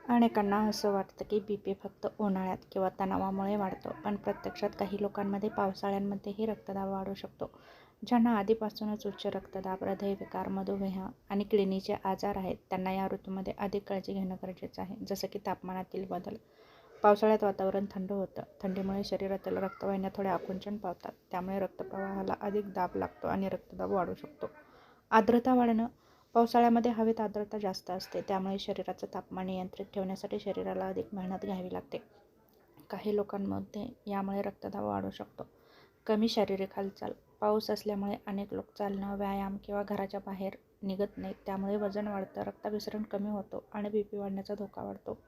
अनेकांना असं वाटतं की बी-पी फक्त उन्हाळ्यात किंवा तणावामुळे वाढतो, पण प्रत्यक्षात काही लोकांमध्ये पावसाळ्यांमध्येही रक्तदाब वाढू शकतो. ज्यांना आधीपासूनच उच्च रक्तदाब, हृदयविकार, मधुमेह आणि किडनीचे आजार आहेत, त्यांना या ऋतूमध्ये अधिक काळजी घेणं गरजेचं आहे. जसं की तापमानातील बदल. पावसाळ्यात वातावरण थंड होतं. थंडीमुळे शरीरातील रक्तवाहिन्या थोड्या आकुंचन पावतात. त्यामुळे रक्तप्रवाहाला अधिक दाब लागतो आणि रक्तदाब वाढू शकतो. आर्द्रता वाढणं. पावसाळ्यामध्ये हवेत आर्द्रता जास्त असते, त्यामुळे शरीराचं तापमान नियंत्रित ठेवण्यासाठी शरीराला अधिक मेहनत घ्यावी लागते. काही लोकांमध्ये यामुळे रक्तदाब वाढू शकतो. कमी शारीरिक हालचाल. पाऊस असल्यामुळे अनेक लोक चालणं, व्यायाम किंवा घराच्या बाहेर निघत नाहीत. त्यामुळे वजन वाढतं, रक्ताभिसरण कमी होतो आणि बी-पी वाढण्याचा धोका वाढतो.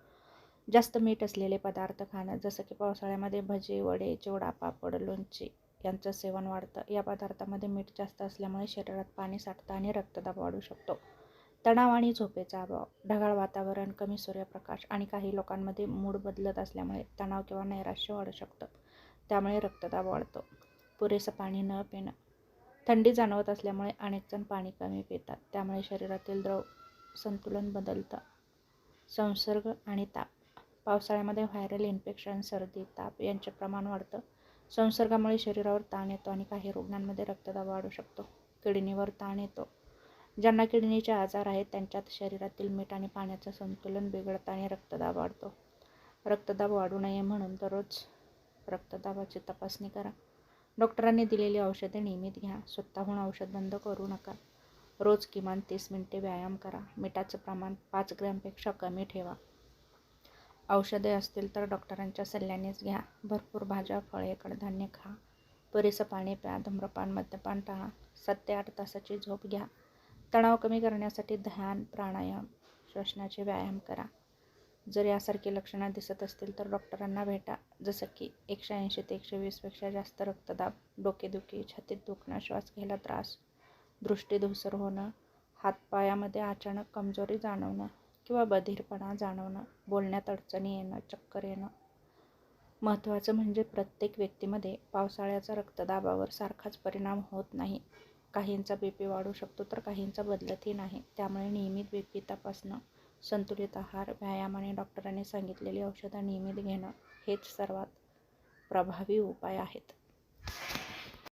जास्त मीठ असलेले पदार्थ खाणं, जसं की पावसाळ्यामध्ये भजी, वडे, चिवडा, पापड, लोणची यांचं सेवन वाढतं. या पदार्थांमध्ये मीठ जास्त असल्यामुळे शरीरात पाणी साठतं आणि रक्तदाब वाढू शकतो. तणाव आणि झोपेचा अभाव. ढगाळ वातावरण, कमी सूर्यप्रकाश आणि काही लोकांमध्ये मूड बदलत असल्यामुळे तणाव किंवा नैराश्य वाढू शकतं. त्यामुळे रक्तदाब वाढतो. पुरेसं पाणी न पिणं. थंडी जाणवत असल्यामुळे अनेक जण पाणी कमी पितात. त्यामुळे शरीरातील द्रव संतुलन बदलतं. संसर्ग आणि ताप. पावसाळ्यामध्ये व्हायरल इन्फेक्शन, सर्दी, ताप यांचे प्रमाण वाढतं. संसर्गामुळे शरीरावर ताण येतो आणि काही रुग्णांमध्ये रक्तदाब वाढू शकतो. किडनीवर ताण येतो. ज्यांना किडनीचे आजार आहेत, त्यांच्यात शरीरातील मीठ आणि पाण्याचं संतुलन बिघडतं आणि रक्तदाब वाढतो. रक्तदाब वाढू नये म्हणून दररोज रक्तदाबाची तपासणी करा. डॉक्टरांनी दिलेली औषधे नियमित घ्या. स्वतःहून औषध बंद करू नका. रोज किमान 30 मिनिटे व्यायाम करा. मिठाचं प्रमाण 5 ग्रॅमपेक्षा कमी ठेवा. औषधे असतील तर डॉक्टरांच्या सल्ल्यानेच घ्या. भरपूर भाज्या, फळे, कडधान्ये खा. पुरेसं पाणी प्या. धूम्रपान, मद्यपान टाळा. 7 ते 8 तासाची झोप घ्या. तणाव कमी करण्यासाठी ध्यान, प्राणायाम, श्वसनाचे व्यायाम करा. जर यासारखी लक्षणं दिसत असतील तर डॉक्टरांना भेटा, जसं की 180 ते 120 पेक्षा जास्त रक्तदाब, डोकेदुखी, छातीत दुखणं, श्वास घ्यायला त्रास, दृष्टी धूसर होणं, हातपायामध्ये अचानक कमजोरी जाणवणं किंवा बधीरपणा जाणवणं, बोलण्यात अडचणी येणं, चक्कर येणं. महत्त्वाचं म्हणजे प्रत्येक व्यक्तीमध्ये पावसाळ्याचा रक्तदाबावर सारखाच परिणाम होत नाही. काहींचा बी-पी वाढू शकतो तर काहींचा बदलतही नाही. त्यामुळे नियमित बी-पी तपासणं, संतुलित आहार, व्यायाम आणि डॉक्टरांनी सांगितलेली औषधं नियमित घेणं हेच सर्वात प्रभावी उपाय आहेत.